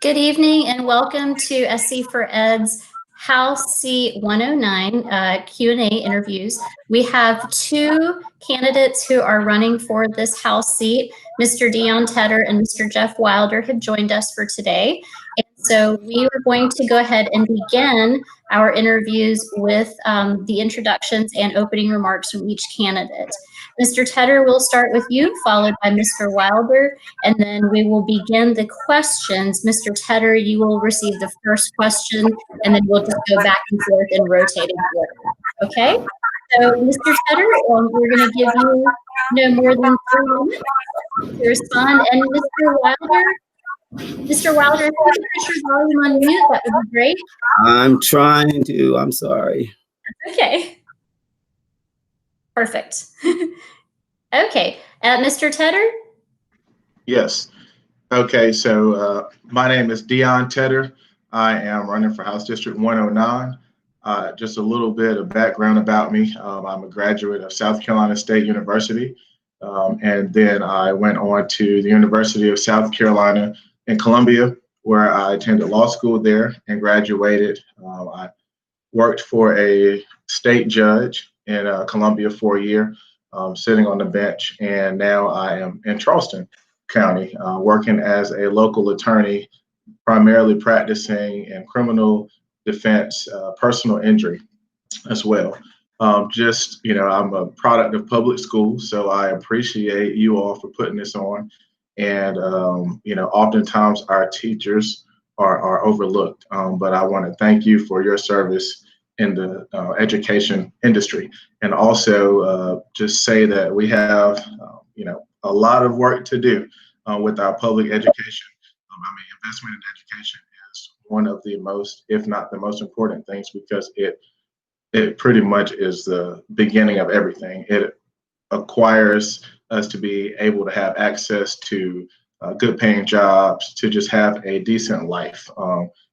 Good evening and welcome to SC for Ed's House Seat 109 Q&A interviews. We have two candidates who are running for this House seat. Mr. Deon Tedder and Mr. Jeff Wilder have joined us for today. And so we are going to go ahead and begin our interviews with the introductions and opening remarks from each candidate. Mr. Tedder, we'll start with you, followed by Mr. Wilder, and then we will begin the questions. Mr. Tedder, you will receive the first question, and then we'll just go back and forth in rotating order. Okay? So, Mr. Tedder, we're going to give you no more than 3 minutes to respond. And Mr. Wilder, if you could put your volume on mute, that would be great. I'm trying to. I'm sorry. Okay. Perfect. Okay. Mr. Tedder? Yes. Okay, so my name is Deon Tedder. I am running for House District 109. Just a little bit of background about me. I'm a graduate of South Carolina State University, and then I went on to the University of South Carolina in Columbia, where I attended law school there and graduated. I worked for a state judge in Columbia for a year, sitting on the bench, and now I am in Charleston County, working as a local attorney, primarily practicing in criminal defense, personal injury as well. I'm a product of public school, so I appreciate you all for putting this on. And, oftentimes our teachers are overlooked, but I want to thank you for your service in the education industry. And also just say that we have, a lot of work to do with our public education. Investment in education is one of the most, if not the most important things, because it pretty much is the beginning of everything. It acquires us to be able to have access to good paying jobs, to just have a decent life.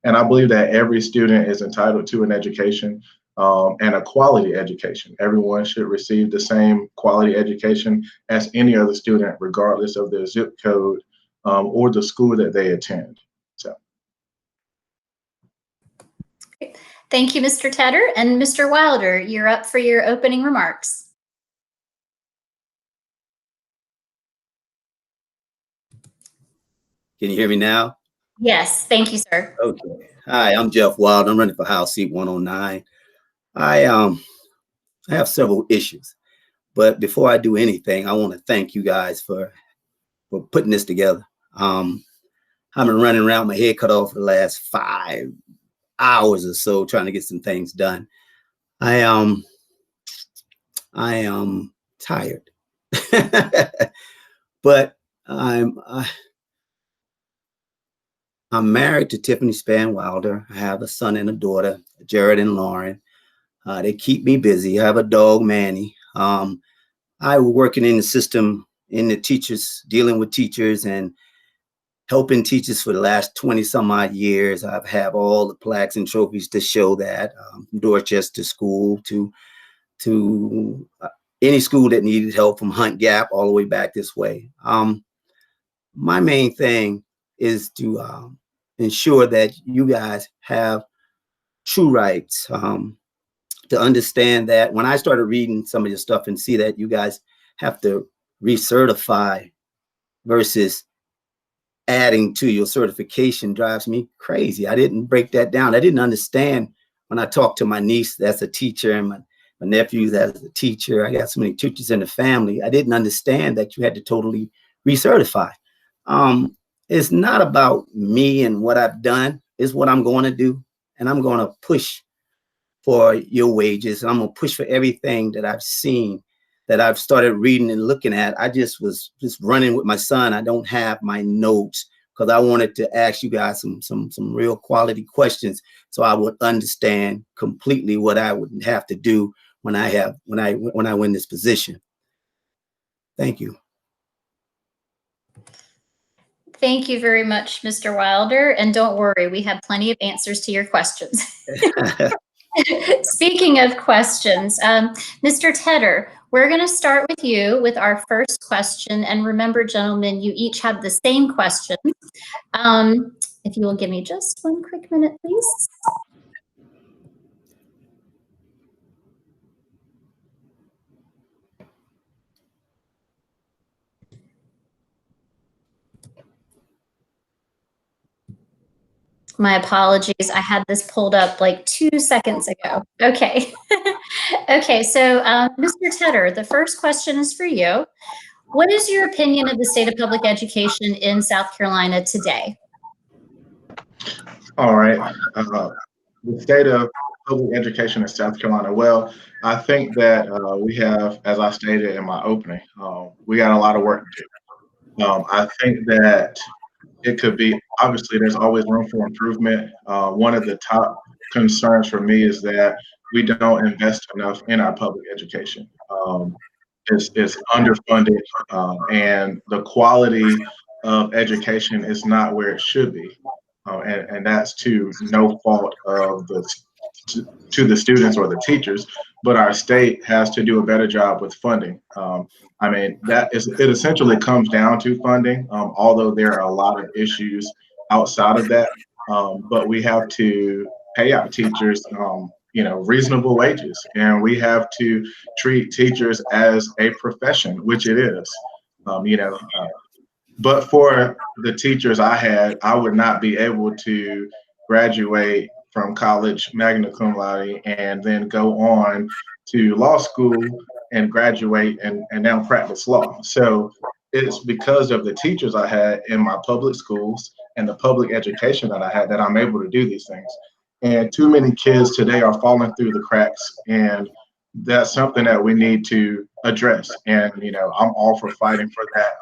And I believe that every student is entitled to an education and a quality education. Everyone should receive the same quality education as any other student, regardless of their zip code or the school that they attend. So. Thank you, Mr. Tedder. And Mr. Wilder, you're up for your opening remarks. Can you hear me now? Yes, thank you, sir. Okay. Hi, I'm Jeff Wilder. I'm running for House Seat 109. I have several issues, but before I do anything, I want to thank you guys for putting this together. I've been running around, my head cut off for the last 5 hours or so trying to get some things done. I am tired, but I'm married to Tiffany Span Wilder. I have a son and a daughter, Jared and Lauren. They keep me busy. I have a dog, Manny. I was working in the system, in the teachers, dealing with teachers and helping teachers for the last 20 some odd years. I've had all the plaques and trophies to show that, Dorchester School to any school that needed help, from Hunt Gap all the way back this way. My main thing is to ensure that you guys have true rights, to understand that when I started reading some of your stuff and see that you guys have to recertify versus adding to your certification drives me crazy. I didn't break that down. I didn't understand when I talked to my niece that's a teacher and my nephews as a teacher. I got so many teachers in the family. I didn't understand that you had to totally recertify. It's not about me and what I've done. It's what I'm going to do. And I'm going to push for your wages. And I'm going to push for everything that I've seen, that I've started reading and looking at. I just was running with my son. I don't have my notes because I wanted to ask you guys some real quality questions so I would understand completely what I would have to do when I win this position. Thank you. Thank you very much, Mr. Wilder. And don't worry, we have plenty of answers to your questions. Speaking of questions, Mr. Tedder, we're going to start with you with our first question. And remember, gentlemen, you each have the same question. If you will give me just one quick minute, please. My apologies. I had this pulled up like 2 seconds ago. Okay. Okay, so Mr. Tedder, the first question is for you. What is your opinion of the state of public education in South Carolina today? All right. The state of public education in South Carolina. Well, I think that we have, as I stated in my opening, we got a lot of work to do. I think that it could be, obviously, there's always room for improvement. One of the top concerns for me is that we don't invest enough in our public education. It's underfunded, and the quality of education is not where it should be. And that's to no fault of to the students or the teachers, but our state has to do a better job with funding. I mean, it essentially comes down to funding, although there are a lot of issues outside of that. But we have to pay our teachers, reasonable wages, and we have to treat teachers as a profession, which it is. But for the teachers I had, I would not be able to graduate from college magna cum laude and then go on to law school and graduate and now practice law. So it's because of the teachers I had in my public schools and the public education that I had that I'm able to do these things. And too many kids today are falling through the cracks, and that's something that we need to address. And I'm all for fighting for that.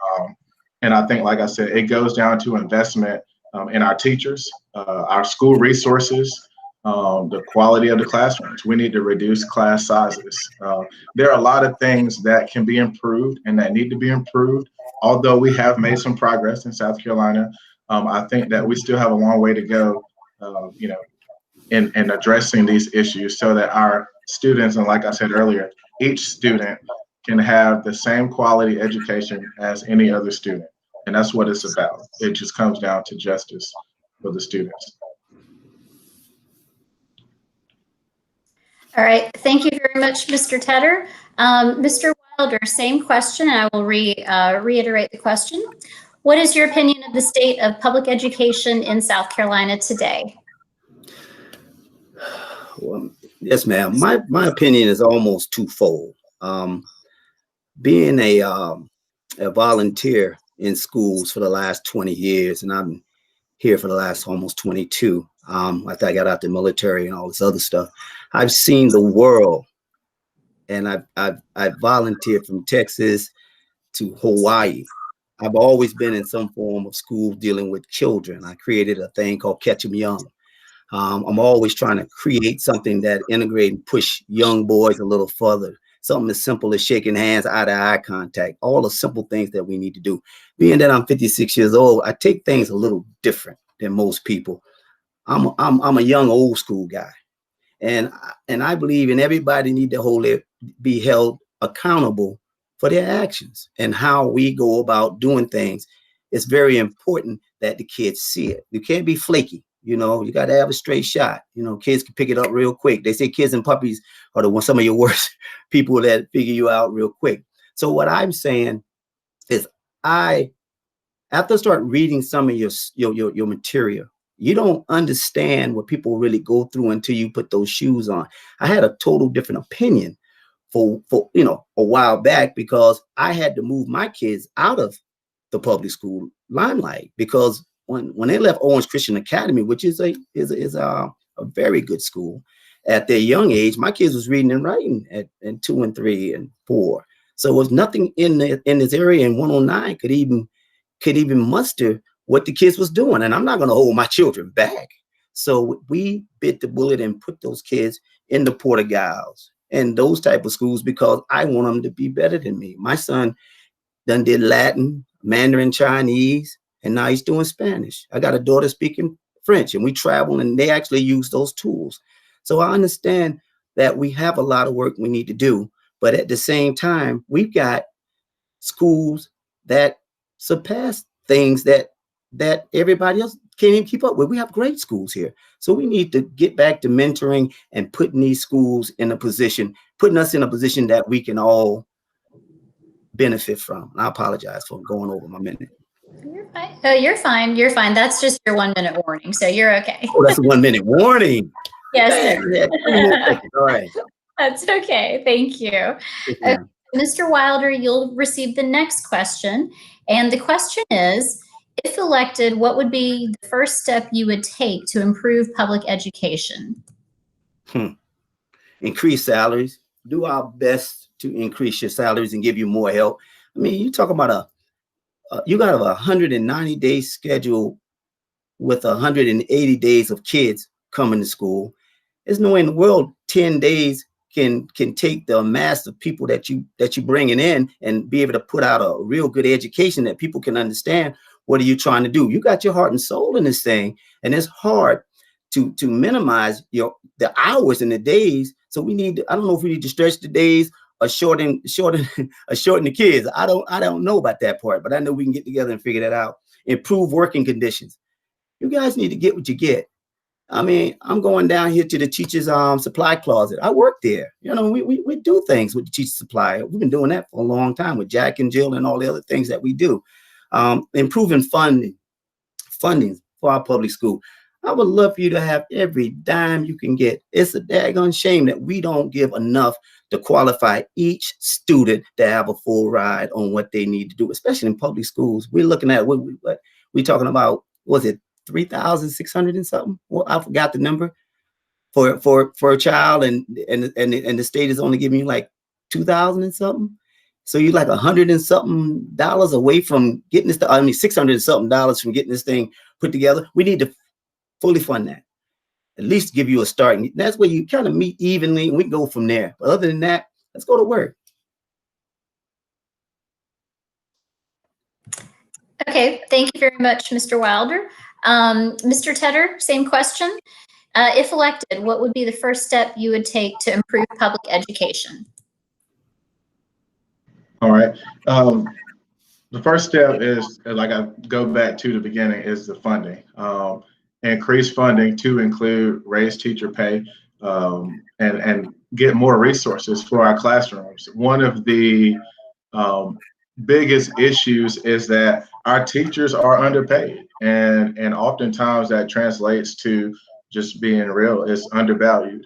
And I think, like I said, it goes down to investment in our teachers, our school resources, the quality of the classrooms. We need to reduce class sizes. There are a lot of things that can be improved and that need to be improved. Although we have made some progress in South Carolina, I think that we still have a long way to go, in addressing these issues so that our students, and like I said earlier, each student can have the same quality education as any other student. And that's what it's about. It just comes down to justice for the students. All right. Thank you very much, Mr. Tedder. Mr. Wilder, same question, and I will reiterate the question. What is your opinion of the state of public education in South Carolina today? Well, yes, ma'am. My opinion is almost twofold. Being a volunteer in schools for the last 20 years, and I'm here for the last almost 22. After I got out the military and all this other stuff, I've seen the world, and I've volunteered from Texas to Hawaii. I've always been in some form of school dealing with children. I created a thing called Catch 'em Young. I'm always trying to create something that integrate and push young boys a little further. Something as simple as shaking hands, eye-to-eye contact, all the simple things that we need to do. Being that I'm 56 years old, I take things a little different than most people. I'm a young old school guy, and I believe in everybody need to be held accountable for their actions and how we go about doing things. It's very important that the kids see it. You can't be flaky. You got to have a straight shot. Kids can pick it up real quick. They say kids and puppies are some of your worst people that figure you out real quick. So what I'm saying is, after I start reading some of your material, you don't understand what people really go through until you put those shoes on. I had a total different opinion for a while back, because I had to move my kids out of the public school limelight, because when they left Owens Christian Academy, which is a very good school, at their young age, my kids was reading and writing at 2 and 3 and 4. So it was nothing in this area in 109 could even muster what the kids was doing. And I'm not going to hold my children back. So we bit the bullet and put those kids in the Porter-Giles and those type of schools, because I want them to be better than me. My son done did Latin, Mandarin, Chinese, and now he's doing Spanish. I got a daughter speaking French, and we travel, and they actually use those tools. So I understand that we have a lot of work we need to do, but at the same time, we've got schools that surpass things that everybody else can't even keep up with. We have great schools here. So we need to get back to mentoring and putting these schools in a position, putting us in a position that we can all benefit from. And I apologize for going over my minute. You're fine. Oh, you're fine. You're fine. That's just your 1 minute warning. So you're okay. Oh, that's a 1 minute warning. Yes. All right. That's okay. Thank you. Yeah. Mr. Wilder, you'll receive the next question. And the question is, if elected, what would be the first step you would take to improve public education? Increase salaries. Do our best to increase your salaries and give you more help. I mean, you talk about you got a 190-day schedule with 180 days of kids coming to school. There's no way in the world 10 days can take the mass of people that you bringing in and be able to put out a real good education that people can understand. What are you trying to do? You got your heart and soul in this thing, and it's hard to minimize the hours and the days. So we need, I don't know if we need to stretch the days or shorten the kids. I don't know about that part, but I know we can get together and figure that out. Improve working conditions. You guys need to get what you get. I mean, I'm going down here to the teacher's supply closet. I work there. You know, we do things with the teacher supply. We've been doing that for a long time with Jack and Jill and all the other things that we do. Improving funding for our public school. I would love for you to have every dime you can get. It's a daggone shame that we don't give enough to qualify each student to have a full ride on what they need to do, especially in public schools. We're looking at what we talking about. Was it 3,600 and something? Well, I forgot the number for a child, and the state is only giving you like 2,000 and something. So you're like $100 and something away from getting this. I mean, $600 and something from getting this thing put together. We need to fully fund that. At least give you a start, and that's where you kind of meet evenly, and we go from there. But other than that, let's go to work. Okay, thank you very much, Mr. Wilder. Mr. Tedder, same question. If elected, what would be the first step you would take to improve public education? All right. The first step is, like I go back to the beginning, is the funding. Increase funding to include raise teacher pay and get more resources for our classrooms. One of the biggest issues is that our teachers are underpaid, and oftentimes that translates to just being real, it's undervalued.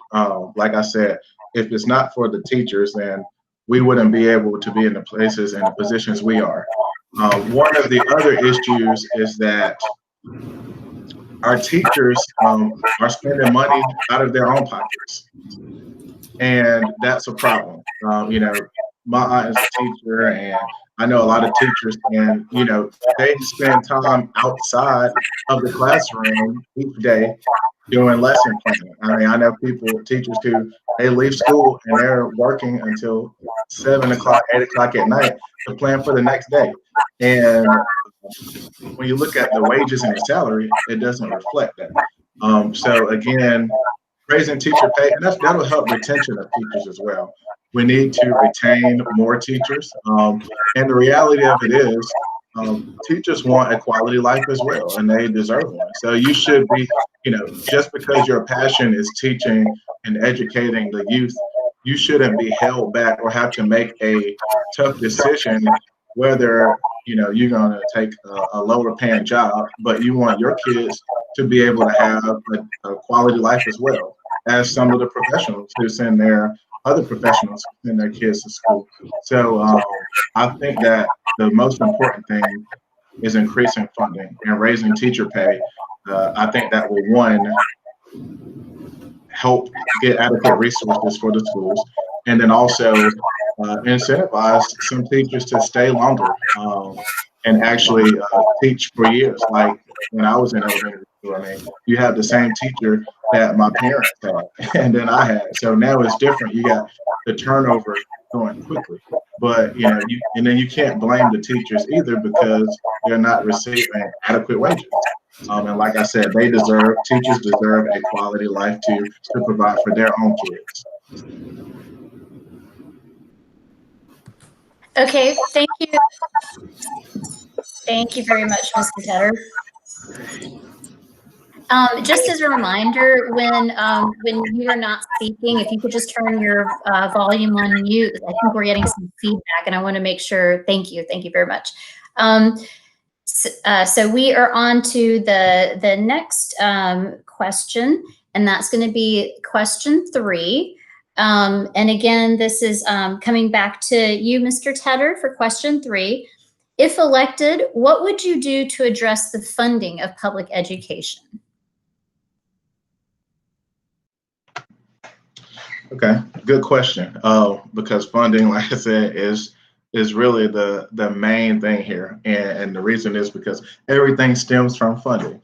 Like I said, if it's not for the teachers, then we wouldn't be able to be in the places and the positions we are. One of the other issues is that our teachers are spending money out of their own pockets, and that's a problem. You know, my aunt is a teacher, and I know a lot of teachers, and you know, they spend time outside of the classroom each day doing lesson planning. I mean, I know teachers who they leave school and they're working until 7 o'clock, 8 o'clock at night to plan for the next day. And when you look at the wages and the salary, it doesn't reflect that. So again, raising teacher pay, and that'll help retention of teachers as well. We need to retain more teachers. And the reality of it is, teachers want a quality life as well, and they deserve one. So you should be, you know, just because your passion is teaching and educating the youth, you shouldn't be held back or have to make a tough decision whether, you know, you're going to take a lower paying job, but you want your kids to be able to have a quality life as well as some of the professionals who send their other professionals who send their kids to school. So I think that the most important thing is increasing funding and raising teacher pay. I think that will, one, help get adequate resources for the schools, and then also incentivize some teachers to stay longer and actually teach for years. Like when I was in elementary school, I mean, you have the same teacher that my parents had and then I had. So now it's different. You got the turnover going quickly, but you know, and then you can't blame the teachers either because they're not receiving adequate wages. And like I said, teachers deserve a quality life to provide for their own kids. Okay, thank you. Thank you very much, Mr. Tedder. Just as a reminder, when you are not speaking, if you could just turn your volume on mute. I think we're getting some feedback, and I want to make sure. Thank you very much. So we are on to the next question, and that's going to be question 3. And again, this is coming back to you, Mr. Tedder, for question 3. If elected, what would you do to address the funding of public education? Okay, good question. Because funding, like I said, is really the main thing here, and the reason is because everything stems from funding,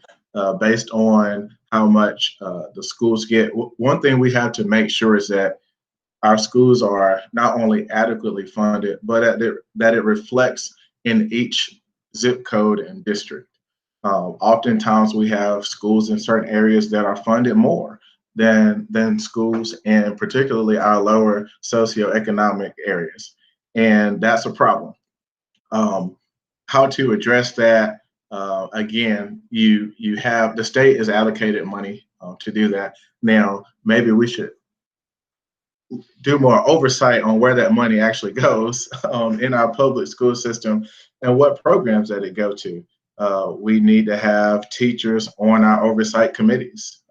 based on how much the schools get. One thing we have to make sure is that our schools are not only adequately funded, but that it reflects in each zip code and district. Oftentimes, we have schools in certain areas that are funded more than schools, and particularly our lower socioeconomic areas, and that's a problem. How to address that? Again, you have the state is allocated money to do that. Now, maybe we should do more oversight on where that money actually goes in our public school system and what programs that it go to. We need to have teachers on our oversight committees.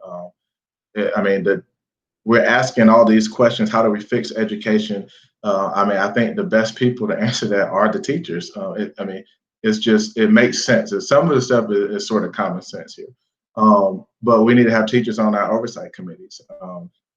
We're asking all these questions. How do we fix education? I think the best people to answer that are the teachers. It makes sense. Some of the stuff is sort of common sense here. But we need to have teachers on our oversight committees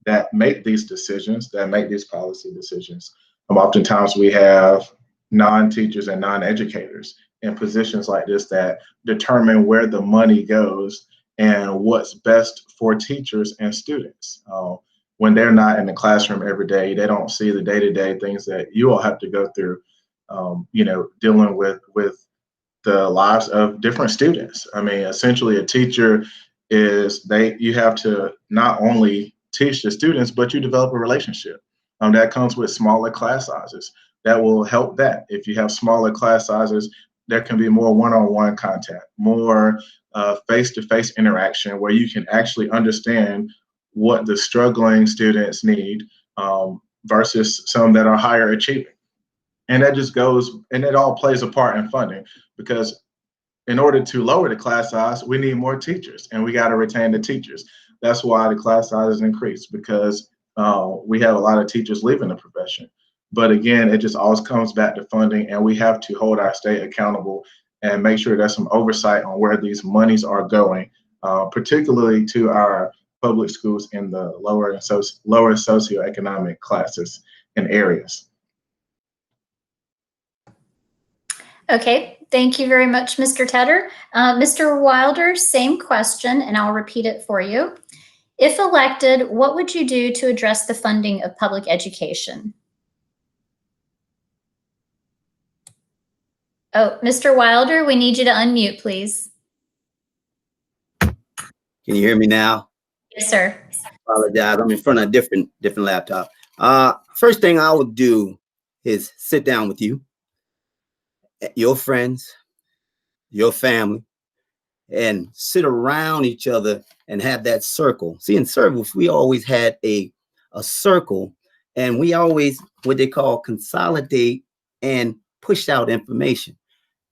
that make these decisions, that make these policy decisions. Oftentimes we have non-teachers and non-educators in positions like this that determine where the money goes and what's best for teachers and students. When they're not in the classroom every day, they don't see the day-to-day things that you all have to go through, dealing with the lives of different students. Essentially, a teacher you have to not only teach the students, but you develop a relationship. That comes with smaller class sizes. That will help that. If you have smaller class sizes, there can be more one-on-one contact, more face-to-face interaction where you can actually understand what the struggling students need versus some that are higher achieving. And that just goes, and it all plays a part in funding, because in order to lower the class size, we need more teachers, and we got to retain the teachers. That's why the class sizes increase, because we have a lot of teachers leaving the profession. But again, it just always comes back to funding, and we have to hold our state accountable and make sure there's some oversight on where these monies are going, particularly to our public schools in the lower socioeconomic classes and areas. Okay, thank you very much, Mr. Tedder. Mr. Wilder, same question, and I'll repeat it for you. If elected, what would you do to address the funding of public education? Oh, Mr. Wilder, we need you to unmute, please. Can you hear me now? Yes, sir. Apologize. I'm in front of a different laptop. First thing I would do is sit down with you, your friends, your family, and sit around each other and have that circle. See, in circles, we always had a circle, and we always, what they call, consolidate and push out information.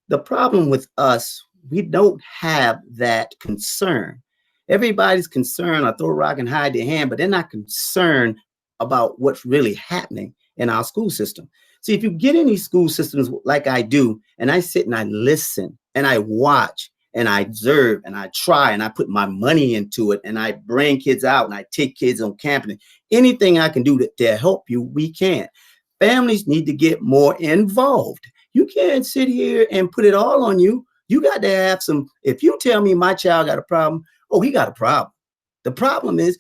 The problem with us, we don't have that concern. Everybody's concerned, I throw a rock and hide their hand, but they're not concerned about what's really happening in our school system. See, if you get in these school systems like I do, and I sit and I listen and I watch and I observe and I try and I put my money into it and I bring kids out and I take kids on camping, anything I can do to help you, we can. Families need to get more involved. You can't sit here and put it all on you. You got to have some. If you tell me my child got a problem, oh, he got a problem. The problem is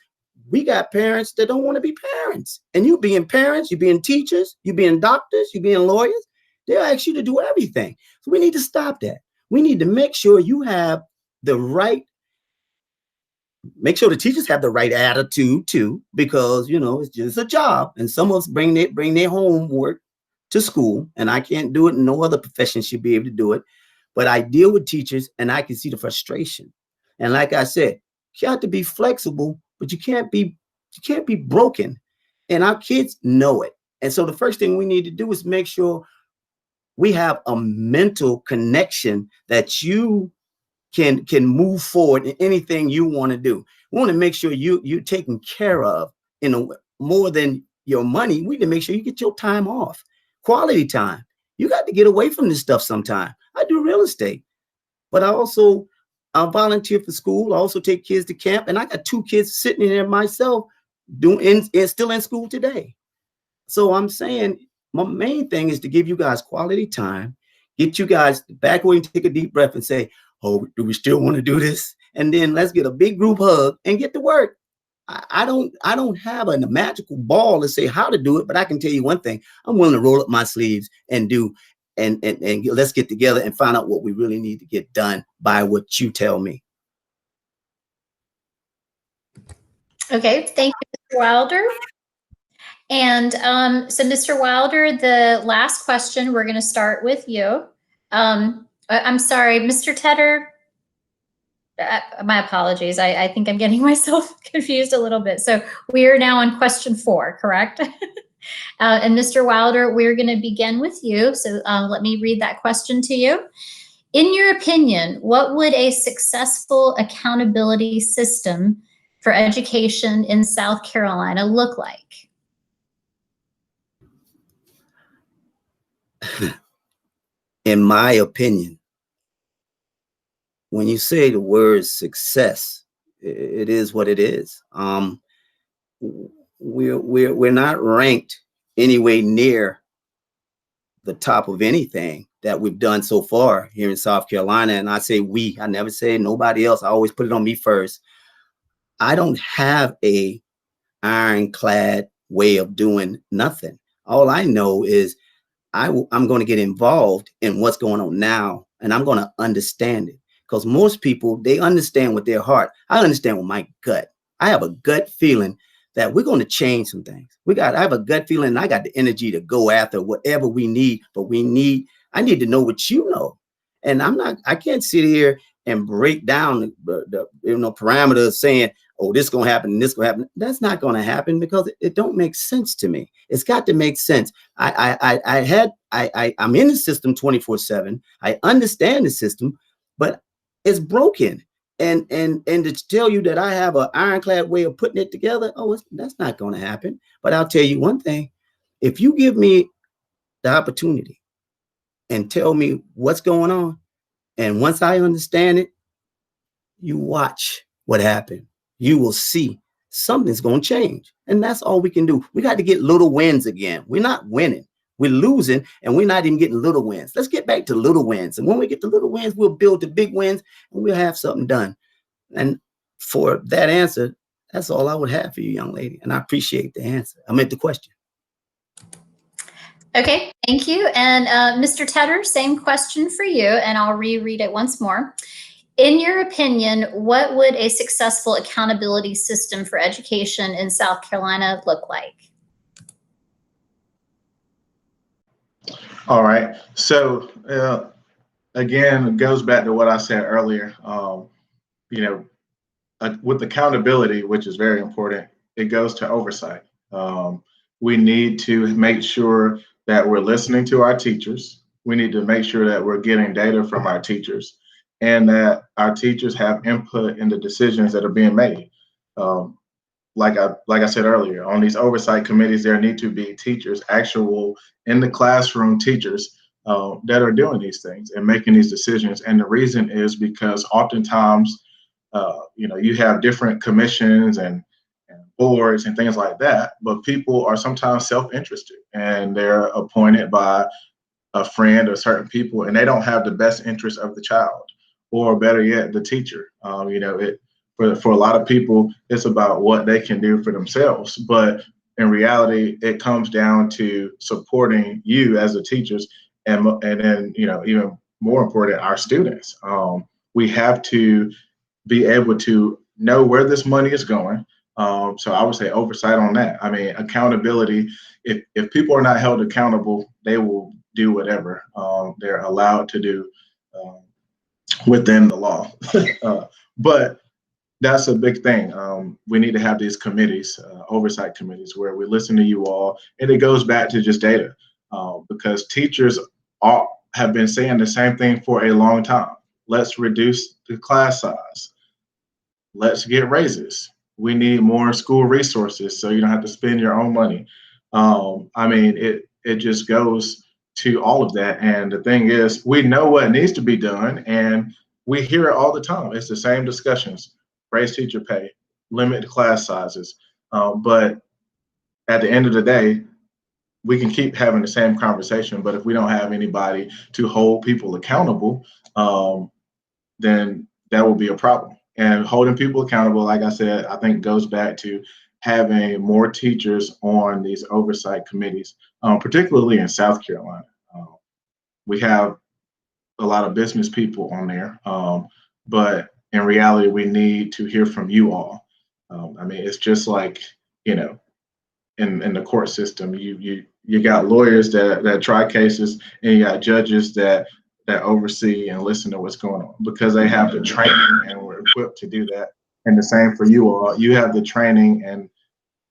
we got parents that don't want to be parents. And you being parents, you being teachers, you being doctors, you being lawyers, they'll ask you to do everything. So we need to stop that. We need to make sure you have the right, make sure the teachers have the right attitude too, because, it's just a job. And some of us bring their homework to school, and I can't do it. No other profession should be able to do it. But I deal with teachers and I can see the frustration. And like I said, You have to be flexible, but you can't be broken. And our kids know it. And so the first thing we need to do is make sure we have a mental connection that you can move forward in anything you want to do. We want to make sure you're taken care of more than your money. We need to make sure you get your time off, quality time. You got to get away from this stuff sometime. I do real estate, but I volunteer for school. I also take kids to camp, and I got 2 kids sitting in there myself still in school today. So I'm saying my main thing is to give you guys quality time, get you guys back away and take a deep breath and say, oh, do we still want to do this? And then let's get a big group hug and get to work. I don't have a magical ball to say how to do it, but I can tell you one thing: I'm willing to roll up my sleeves and do, and let's get together and find out what we really need to get done by what you tell me. Okay, thank you, Mr. Wilder. And so, Mr. Wilder, the last question, we're going to start with you. I'm sorry, Mr. Tedder. My apologies. I think I'm getting myself confused a little bit. So we are now on question 4, correct? And Mr. Wilder, we're going to begin with you. So let me read that question to you. In your opinion, what would a successful accountability system for education in South Carolina look like? In my opinion, when you say the word success, it is what it is. We're not ranked anywhere near the top of anything that we've done so far here in South Carolina. And I say we, I never say nobody else. I always put it on me first. I don't have a ironclad way of doing nothing. All I know is I'm going to get involved in what's going on now, and I'm going to understand it. Because most people, they understand with their heart. I understand with my gut. I have a gut feeling that we're going to change some things. I have a gut feeling, and I got the energy to go after whatever we need. But I need to know what you know. And I can't sit here and break down the parameters saying, oh, this is going to happen, and this is going to happen. That's not going to happen because it don't make sense to me. It's got to make sense. I'm in the system 24/7. I understand the system, but it's broken. And to tell you that I have an ironclad way of putting it together, that's not going to happen. But I'll tell you one thing: if you give me the opportunity and tell me what's going on, and once I understand it, you watch what happens. You will see something's going to change. And that's all we can do. We got to get little wins again. We're not winning. We're losing, and we're not even getting little wins. Let's get back to little wins. And when we get to little wins, we'll build the big wins, and we'll have something done. And for that answer, that's all I would have for you, young lady. And I appreciate the answer. I meant the question. Okay, thank you. And Mr. Tedder, same question for you, and I'll reread it once more. In your opinion, what would a successful accountability system for education in South Carolina look like? All right. So again, it goes back to what I said earlier. With accountability, which is very important, it goes to oversight. We need to make sure that we're listening to our teachers. We need to make sure that we're getting data from our teachers, and that our teachers have input in the decisions that are being made. Like I said earlier, on these oversight committees, there need to be teachers, actual in the classroom teachers that are doing these things and making these decisions. And the reason is because oftentimes, you have different commissions and boards and things like that, but people are sometimes self-interested and they're appointed by a friend or certain people, and they don't have the best interest of the child, or better yet, the teacher. For a lot of people, it's about what they can do for themselves. But in reality, it comes down to supporting you as the teachers, and then even more important, our students. We have to be able to know where this money is going. So I would say oversight on that. I mean, accountability. If people are not held accountable, they will do whatever they're allowed to do within the law. But That's a big thing. We need to have these committees, oversight committees, where we listen to you all, and it goes back to just data, because teachers have been saying the same thing for a long time. Let's reduce the class size. Let's get raises. We need more school resources so you don't have to spend your own money. I mean, it just goes to all of that. And the thing is, we know what needs to be done, and we hear it all the time. It's the same discussions: raise teacher pay, limit the class sizes. But at the end of the day, we can keep having the same conversation, but if we don't have anybody to hold people accountable, then that will be a problem. And holding people accountable, like I said, I think goes back to having more teachers on these oversight committees, particularly in South Carolina. We have a lot of business people on there, but in reality, we need to hear from you all. I mean, it's just like, you know, in the court system, you got lawyers that try cases, and you got judges that oversee and listen to what's going on, because they have the training and we're equipped to do that. And the same for you all. You have the training and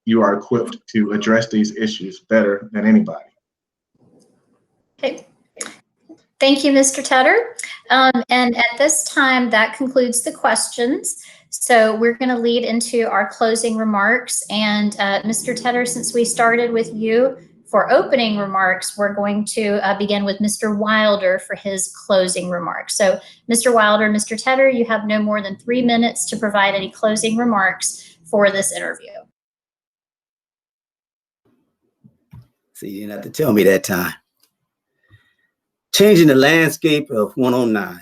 you are equipped to address these issues better than anybody. Okay. Thank you, Mr. Tedder. And at this time, that concludes the questions. So we're going to lead into our closing remarks. And Mr. Tedder, since we started with you for opening remarks, we're going to begin with Mr. Wilder for his closing remarks. So Mr. Wilder, Mr. Tedder, you have no more than 3 minutes to provide any closing remarks for this interview. See, you didn't have to tell me that time. Changing the landscape of 109.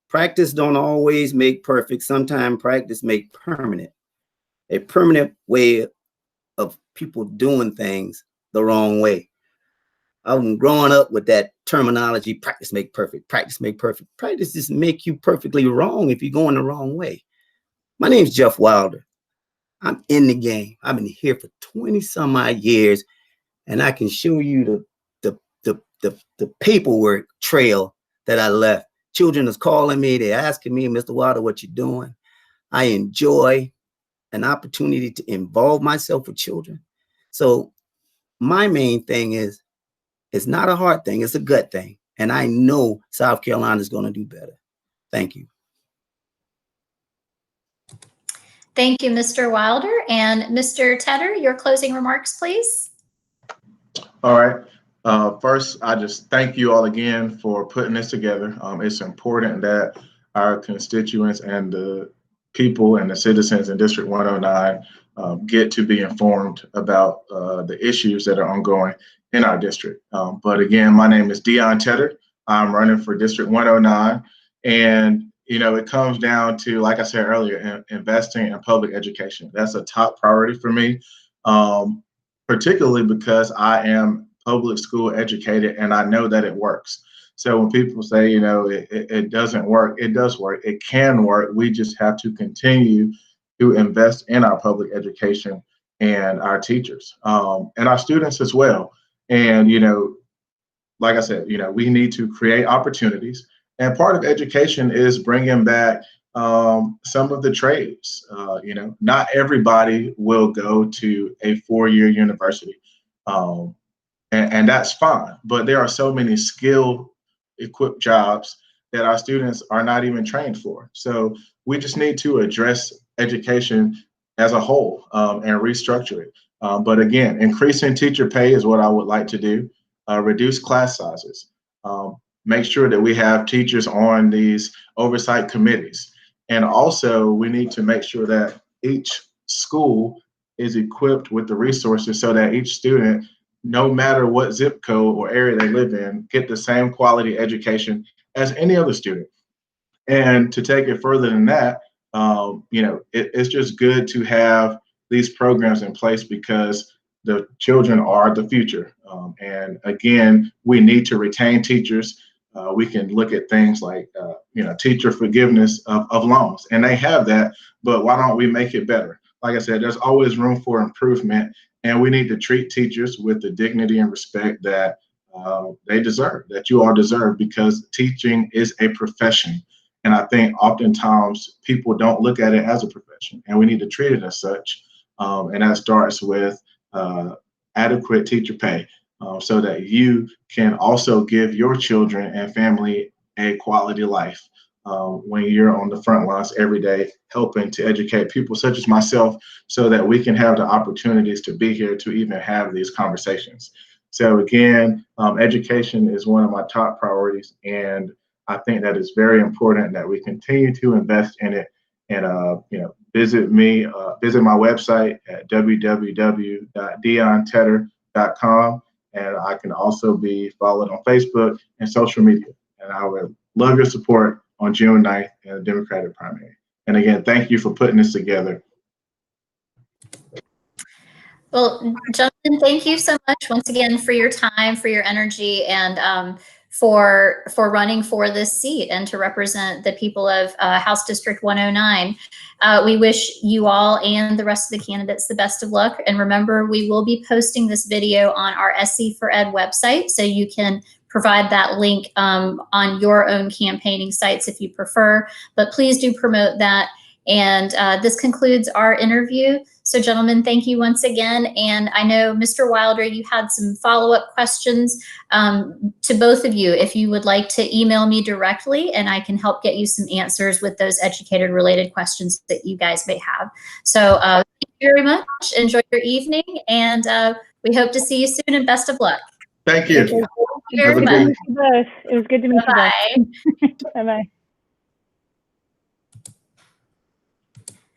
Practice don't always make perfect. Sometimes practice make permanent. A permanent way of people doing things the wrong way. I'm growing up with that terminology: practice make perfect, practice make perfect. Practice just make you perfectly wrong if you're going the wrong way. My name's Jeff Wilder. I'm in the game. I've been here for 20 some odd years, and I can show you the paperwork trail that I left. Children is calling me, they're asking me, Mr. Wilder, what you doing? I enjoy an opportunity to involve myself with children. So my main thing is, it's not a hard thing, it's a gut thing. And I know South Carolina is going to do better. Thank you. Thank you, Mr. Wilder. And Mr. Tedder, your closing remarks, please. All right. First, I just thank you all again for putting this together. It's important that our constituents and the people and the citizens in District 109 get to be informed about the issues that are ongoing in our district. But again, my name is Deon Tedder. I'm running for District 109. And, you know, it comes down to, like I said earlier, investing in public education. That's a top priority for me, particularly because I am public school educated and I know that it works. So when people say, you know, it doesn't work, it does work. It can work. We just have to continue to invest in our public education and our teachers and our students as well. And, you know, like I said, you know, we need to create opportunities. And part of education is bringing back some of the trades. You know, not everybody will go to a 4-year university. And that's fine, but there are so many skill-equipped jobs that our students are not even trained for. So we just need to address education as a whole and restructure it. But again, increasing teacher pay is what I would like to do. Reduce class sizes. Make sure that we have teachers on these oversight committees. And also, we need to make sure that each school is equipped with the resources so that each student, no matter what zip code or area they live in, get the same quality education as any other student. And to take it further than that, you know, it's just good to have these programs in place because the children are the future. And again, we need to retain teachers. We can look at things like, you know, teacher forgiveness of loans, and they have that, but why don't we make it better? Like I said, there's always room for improvement. And we need to treat teachers with the dignity and respect that they deserve, that you all deserve, because teaching is a profession. And I think oftentimes people don't look at it as a profession, and we need to treat it as such. And that starts with adequate teacher pay, so that you can also give your children and family a quality life when you're on the front lines every day, helping to educate people such as myself, so that we can have the opportunities to be here to even have these conversations. So again, education is one of my top priorities, and I think that it's very important that we continue to invest in it. And visit my website at www.deontedder.com, and I can also be followed on Facebook and social media. And I would love your support on June 9th in the Democratic primary. And again, thank you for putting this together. Well, gentlemen, thank you so much once again for your time, for your energy, and for running for this seat and to represent the people of House District 109. We wish you all and the rest of the candidates the best of luck. And remember, we will be posting this video on our SC for Ed website, so you can provide that link on your own campaigning sites if you prefer, but please do promote that. And this concludes our interview. So gentlemen, thank you once again. And I know, Mr. Wilder, you had some follow-up questions to both of you. If you would like to email me directly, and I can help get you some answers with those educator-related questions that you guys may have. So thank you very much. Enjoy your evening, and we hope to see you soon, and best of luck. Thank you. Thank you very much. It was good to meet you both. It was good to meet you both. Bye-bye. Bye-bye.